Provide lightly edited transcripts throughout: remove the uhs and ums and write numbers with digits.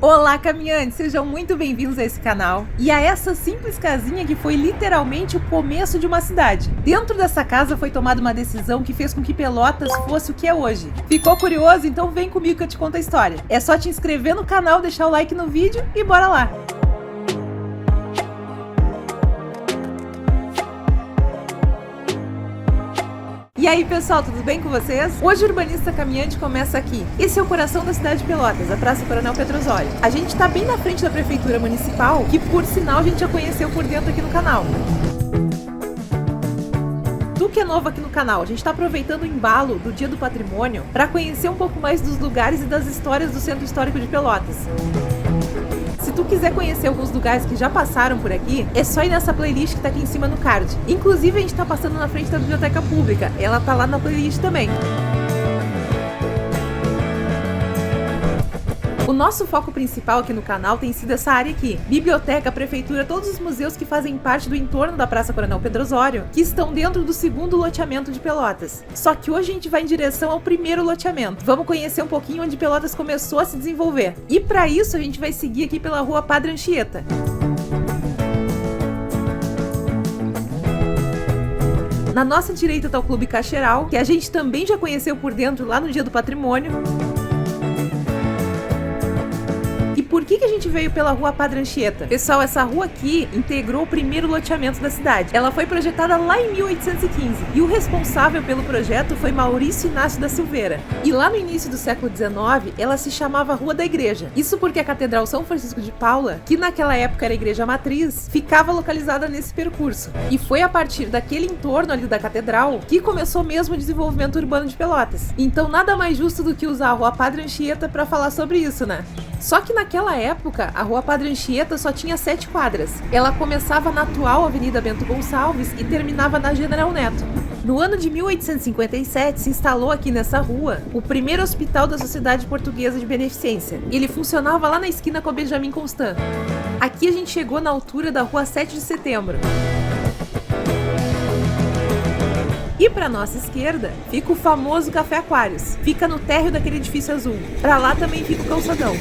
Olá, caminhantes! Sejam muito bem-vindos a esse canal e a essa simples casinha que foi literalmente o começo de uma cidade. Dentro dessa casa foi tomada uma decisão que fez com que Pelotas fosse o que é hoje. Ficou curioso? Então vem comigo que eu te conto a história. É só te inscrever no canal, deixar o like no vídeo e bora lá! E aí pessoal, tudo bem com vocês? Hoje o Urbanista Caminhante começa aqui. Esse é o coração da cidade de Pelotas, a Praça Coronel Pedro Osório. A gente tá bem na frente da Prefeitura Municipal, que por sinal a gente já conheceu por dentro aqui no canal. Tu que é novo aqui no canal, a gente tá aproveitando o embalo do Dia do Patrimônio para conhecer um pouco mais dos lugares e das histórias do Centro Histórico de Pelotas. Se tu quiser conhecer alguns lugares que já passaram por aqui, é só ir nessa playlist que tá aqui em cima no card. Inclusive, a gente tá passando na frente da Biblioteca Pública. Ela tá lá na playlist também. O nosso foco principal aqui no canal tem sido essa área aqui. Biblioteca, prefeitura, todos os museus que fazem parte do entorno da Praça Coronel Pedro Osório, que estão dentro do segundo loteamento de Pelotas. Só que hoje a gente vai em direção ao primeiro loteamento. Vamos conhecer um pouquinho onde Pelotas começou a se desenvolver. E para isso a gente vai seguir aqui pela rua Padre Anchieta. Na nossa direita está o Clube Cacheral, que a gente também já conheceu por dentro lá no Dia do Patrimônio. Por que a gente veio pela rua Padre Anchieta? Pessoal, essa rua aqui integrou o primeiro loteamento da cidade. Ela foi projetada lá em 1815 e o responsável pelo projeto foi Maurício Inácio da Silveira. E lá no início do século XIX, ela se chamava Rua da Igreja. Isso porque a Catedral São Francisco de Paula, que naquela época era a igreja matriz, ficava localizada nesse percurso. E foi a partir daquele entorno ali da catedral que começou mesmo o desenvolvimento urbano de Pelotas. Então nada mais justo do que usar a rua Padre Anchieta para falar sobre isso, né? Só que naquela época, a rua Padre Anchieta só tinha 7 quadras. Ela começava na atual Avenida Bento Gonçalves e terminava na General Neto. No ano de 1857, se instalou aqui nessa rua o primeiro hospital da Sociedade Portuguesa de Beneficência. Ele funcionava lá na esquina com a Benjamin Constant. Aqui a gente chegou na altura da rua 7 de Setembro. E para nossa esquerda fica o famoso Café Aquários. Fica no térreo daquele edifício azul. Para lá também fica o calçadão.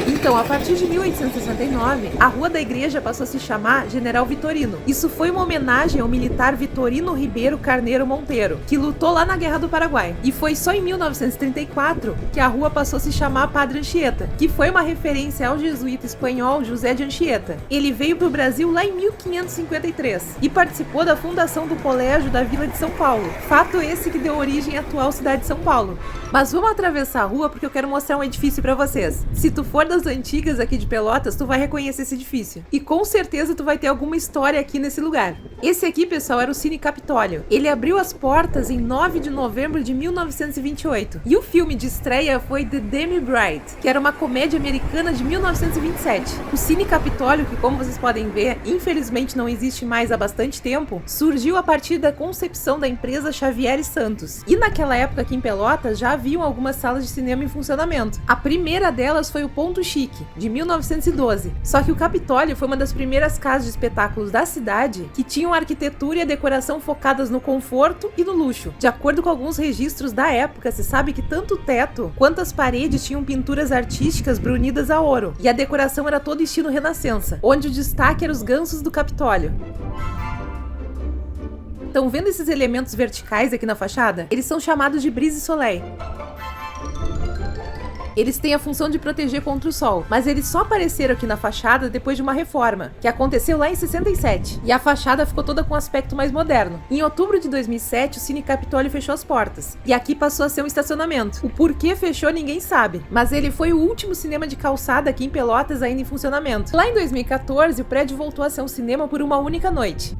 Então, a partir de 1869, a Rua da Igreja passou a se chamar General Vitorino. Isso foi uma homenagem ao militar Vitorino Ribeiro Carneiro Monteiro, que lutou lá na Guerra do Paraguai. E foi só em 1934 que a rua passou a se chamar Padre Anchieta, que foi uma referência ao jesuíta espanhol José de Anchieta. Ele veio para o Brasil lá em 1553 e participou da fundação do Colégio da Vila de São Paulo. Fato esse que deu origem à atual cidade de São Paulo. Mas vamos atravessar a rua porque eu quero mostrar um edifício para vocês. Se tu for das antigas aqui de Pelotas, tu vai reconhecer esse edifício. E com certeza tu vai ter alguma história aqui nesse lugar. Esse aqui, pessoal, era o Cine Capitólio. Ele abriu as portas em 9 de novembro de 1928. E o filme de estreia foi The Demi Bride, que era uma comédia americana de 1927. O Cine Capitólio, que como vocês podem ver, infelizmente não existe mais há bastante tempo, surgiu a partir da concepção da empresa Xavier e Santos. E naquela época aqui em Pelotas já haviam algumas salas de cinema em funcionamento. A primeira delas foi o Ponto Chique, de 1912. Só que o Capitólio foi uma das primeiras casas de espetáculos da cidade que tinham a arquitetura e a decoração focadas no conforto e no luxo. De acordo com alguns registros da época, se sabe que tanto o teto quanto as paredes tinham pinturas artísticas brunidas a ouro. E a decoração era todo estilo Renascença, onde o destaque era os gansos do Capitólio. Estão vendo esses elementos verticais aqui na fachada? Eles são chamados de brise soleil. Eles têm a função de proteger contra o sol, mas eles só apareceram aqui na fachada depois de uma reforma, que aconteceu lá em 67, e a fachada ficou toda com um aspecto mais moderno. Em outubro de 2007, o Cine Capitólio fechou as portas, e aqui passou a ser um estacionamento. O porquê fechou ninguém sabe, mas ele foi o último cinema de calçada aqui em Pelotas ainda em funcionamento. Lá em 2014, o prédio voltou a ser um cinema por uma única noite.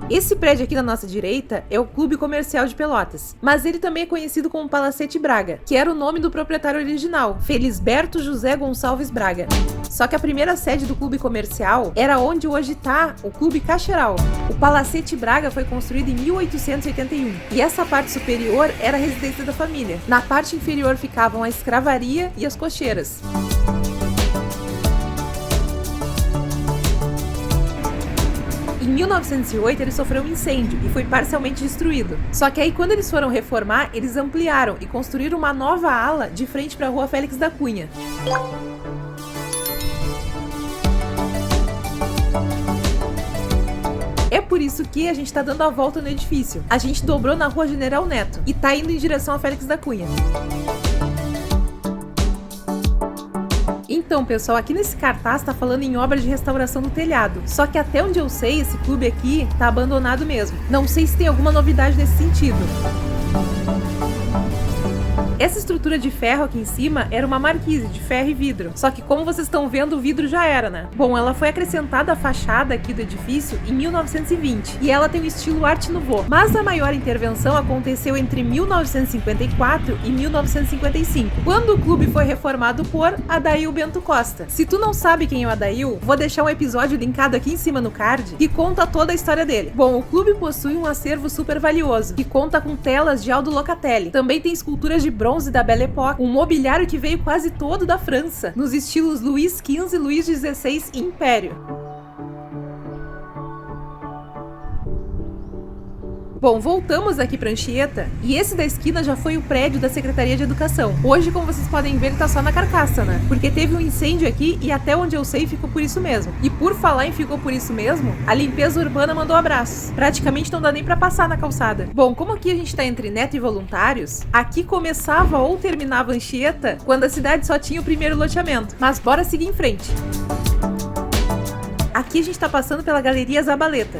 Esse prédio aqui na nossa direita é o Clube Comercial de Pelotas, mas ele também é conhecido como Palacete Braga, que era o nome do proprietário original, Felisberto José Gonçalves Braga. Só que a primeira sede do Clube Comercial era onde hoje está o Clube Cacheral. O Palacete Braga foi construído em 1881 e essa parte superior era a residência da família. Na parte inferior ficavam a escravaria e as cocheiras. Em 1908 ele sofreu um incêndio e foi parcialmente destruído. Só que aí quando eles foram reformar, eles ampliaram e construíram uma nova ala de frente para a Rua Félix da Cunha. É por isso que a gente tá dando a volta no edifício. A gente dobrou na Rua General Neto e tá indo em direção a Félix da Cunha. Então, pessoal, aqui nesse cartaz tá falando em obra de restauração do telhado. Só que até onde eu sei, esse clube aqui tá abandonado mesmo. Não sei se tem alguma novidade nesse sentido. Essa estrutura de ferro aqui em cima era uma marquise de ferro e vidro. Só que como vocês estão vendo, o vidro já era, né? Bom, ela foi acrescentada à fachada aqui do edifício em 1920 e ela tem o estilo Art Nouveau. Mas a maior intervenção aconteceu entre 1954 e 1955, quando o clube foi reformado por Adail Bento Costa. Se tu não sabe quem é o Adail, vou deixar um episódio linkado aqui em cima no card que conta toda a história dele. Bom, o clube possui um acervo super valioso, que conta com telas de Aldo Locatelli. Também tem esculturas de bronze da Belle Époque, um mobiliário que veio quase todo da França, nos estilos Luís XV, Luís XVI e Império. Bom, voltamos aqui para Anchieta e esse da esquina já foi o prédio da Secretaria de Educação. Hoje, como vocês podem ver, ele tá só na carcaça, né? Porque teve um incêndio aqui e até onde eu sei ficou por isso mesmo. E por falar em ficou por isso mesmo, a limpeza urbana mandou abraços. Praticamente não dá nem para passar na calçada. Bom, como aqui a gente tá entre neto e voluntários, aqui começava ou terminava Anchieta quando a cidade só tinha o primeiro loteamento. Mas bora seguir em frente. Aqui a gente tá passando pela Galeria Zabaleta.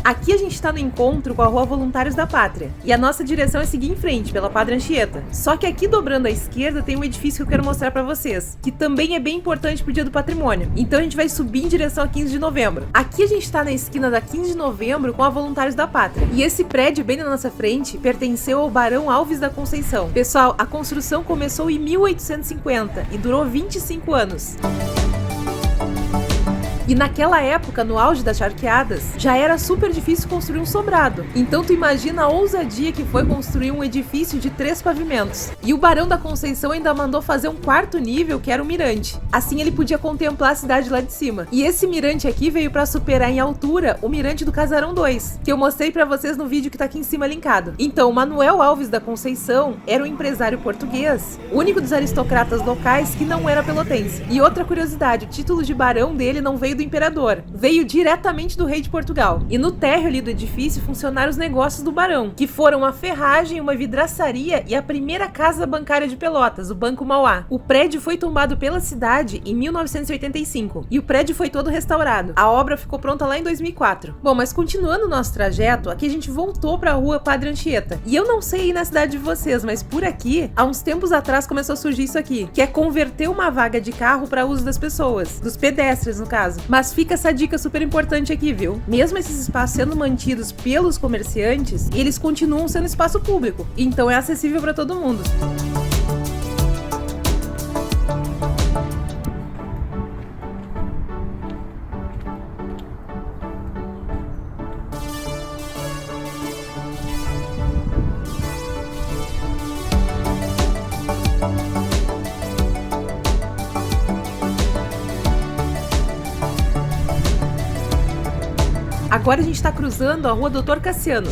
Aqui a gente tá no encontro com a Rua Voluntários da Pátria, e a nossa direção é seguir em frente, pela Padre Anchieta. Só que aqui dobrando à esquerda tem um edifício que eu quero mostrar pra vocês, que também é bem importante pro Dia do Patrimônio. Então a gente vai subir em direção a 15 de novembro. Aqui a gente tá na esquina da 15 de novembro com a Voluntários da Pátria. E esse prédio bem na nossa frente pertenceu ao Barão Alves da Conceição. Pessoal, a construção começou em 1850 e durou 25 anos. E naquela época, no auge das charqueadas, já era super difícil construir um sobrado. Então tu imagina a ousadia que foi construir um edifício de 3 pavimentos. E o Barão da Conceição ainda mandou fazer um 4º nível, que era um mirante. Assim ele podia contemplar a cidade lá de cima. E esse mirante aqui veio para superar em altura o mirante do Casarão 2, que eu mostrei para vocês no vídeo que tá aqui em cima linkado. Então, Manuel Alves da Conceição era um empresário português, único dos aristocratas locais que não era pelotense. E outra curiosidade, o título de barão dele não veio do imperador, veio diretamente do rei de Portugal. E no térreo ali do edifício funcionaram os negócios do barão, que foram uma ferragem, uma vidraçaria e a primeira casa bancária de Pelotas, o Banco Mauá. O prédio foi tombado pela cidade em 1985 e o prédio foi todo restaurado. A obra ficou pronta lá em 2004. Bom, mas continuando o nosso trajeto, aqui a gente voltou para a Rua Padre Anchieta. E eu não sei aí na cidade de vocês, mas por aqui, há uns tempos atrás começou a surgir isso aqui, que é converter uma vaga de carro para uso das pessoas, dos pedestres no caso. Mas fica essa dica super importante aqui, viu? Mesmo esses espaços sendo mantidos pelos comerciantes, eles continuam sendo espaço público, então é acessível para todo mundo. Agora a gente está cruzando a Rua Doutor Cassiano.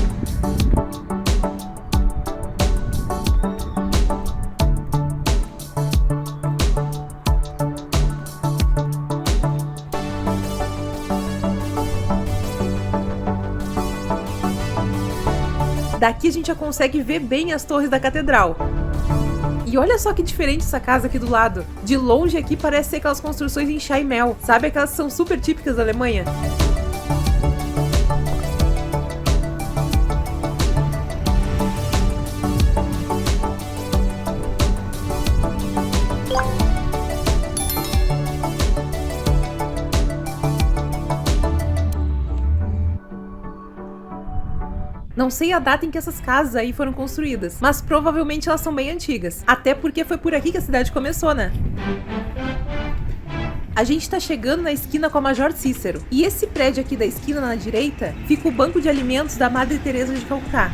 Daqui a gente já consegue ver bem as torres da catedral. E olha só que diferente essa casa aqui do lado. De longe aqui parece ser aquelas construções em chá e mel. Sabe aquelas que são super típicas da Alemanha? Não sei a data em que essas casas aí foram construídas, mas provavelmente elas são bem antigas. Até porque foi por aqui que a cidade começou, né? A gente tá chegando na esquina com a Major Cícero. E esse prédio aqui da esquina na direita fica o banco de alimentos da Madre Teresa de Calcutá.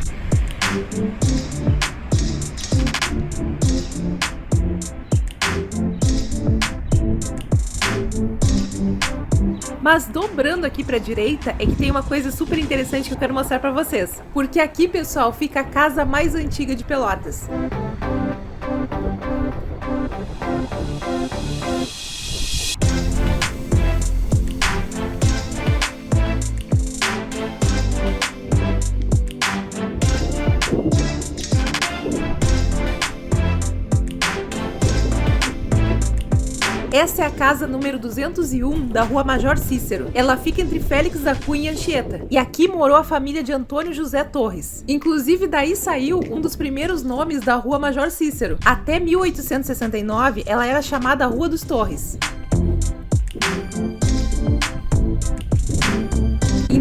Mas dobrando aqui pra direita é que tem uma coisa super interessante que eu quero mostrar pra vocês. Porque aqui, pessoal, fica a casa mais antiga de Pelotas. Essa é a casa número 201 da Rua Major Cícero. Ela fica entre Félix da Cunha e Anchieta. E aqui morou a família de Antônio José Torres. Inclusive daí saiu um dos primeiros nomes da Rua Major Cícero. Até 1869 ela era chamada Rua dos Torres.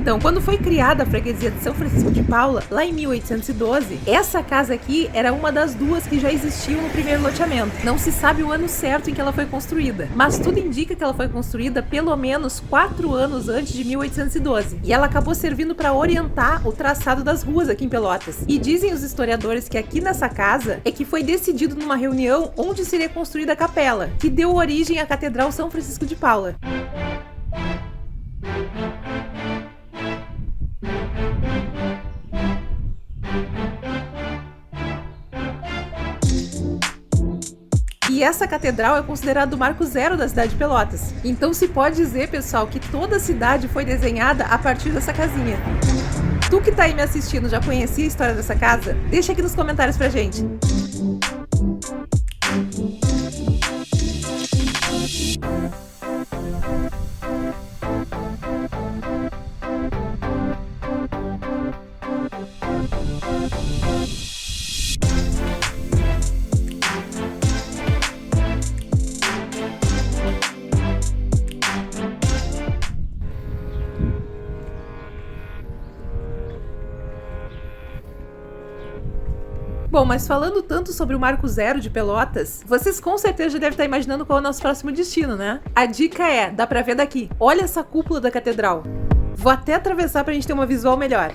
Então, quando foi criada a freguesia de São Francisco de Paula, lá em 1812, essa casa aqui era uma das duas que já existiam no primeiro loteamento. Não se sabe o ano certo em que ela foi construída, mas tudo indica que ela foi construída pelo menos 4 anos antes de 1812. E ela acabou servindo para orientar o traçado das ruas aqui em Pelotas. E dizem os historiadores que aqui nessa casa é que foi decidido numa reunião onde seria construída a capela, que deu origem à Catedral São Francisco de Paula. E essa catedral é considerada o marco zero da cidade de Pelotas. Então se pode dizer, pessoal, que toda a cidade foi desenhada a partir dessa casinha. Tu que tá aí me assistindo, já conhecia a história dessa casa? Deixa aqui nos comentários pra gente. Bom, mas falando tanto sobre o Marco Zero de Pelotas, vocês com certeza já devem estar imaginando qual é o nosso próximo destino, né? A dica é, dá pra ver daqui. Olha essa cúpula da catedral. Vou até atravessar pra gente ter uma visual melhor.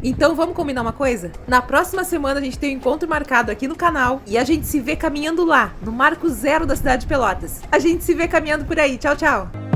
Então vamos combinar uma coisa? Na próxima semana a gente tem um encontro marcado aqui no canal e a gente se vê caminhando lá, no Marco Zero da cidade de Pelotas. A gente se vê caminhando por aí. Tchau, tchau!